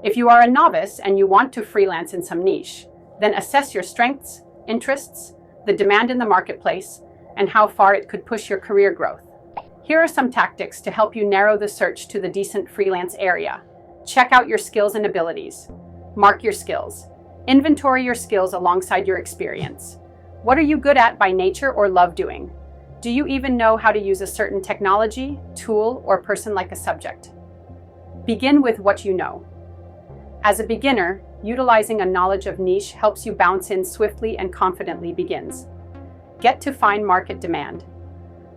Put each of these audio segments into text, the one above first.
If you are a novice and you want to freelance in some niche, then assess your strengths, interests, the demand in the marketplace, and how far it could push your career growth. Here are some tactics to help you narrow the search to the decent freelance area. Check out your skills and abilities. Mark your skills. Inventory your skills alongside your experience. What are you good at by nature or love doing? Do you even know how to use a certain technology, tool, or person like a subject? Begin with what you know. As a beginner, utilizing a knowledge of niche helps you bounce in swiftly and confidently begins. Get to find market demand.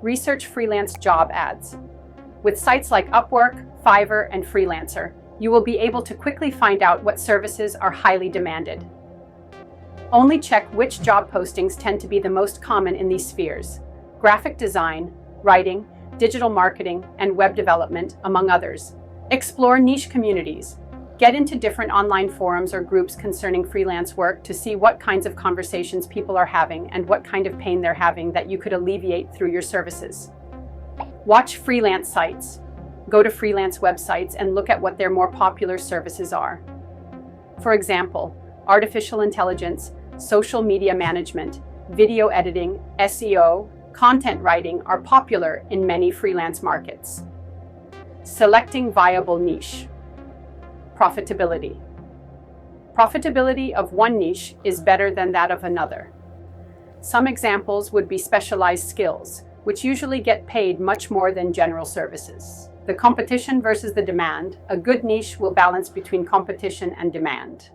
Research freelance job ads. With sites like Upwork, Fiverr, and Freelancer, you will be able to quickly find out what services are highly demanded. Only check which job postings tend to be the most common in these spheres: graphic design, writing, digital marketing, and web development, among others. Explore niche communities. Get into different online forums or groups concerning freelance work to see what kinds of conversations people are having and what kind of pain they're having that you could alleviate through your services. Watch freelance sites. Go to freelance websites and look at what their more popular services are. For example, artificial intelligence, social media management, video editing, SEO, content writing are popular in many freelance markets. Selecting viable niche. Profitability. Profitability of one niche is better than that of another. Some examples would be specialized skills, which usually get paid much more than general services. The competition versus the demand. A good niche will balance between competition and demand.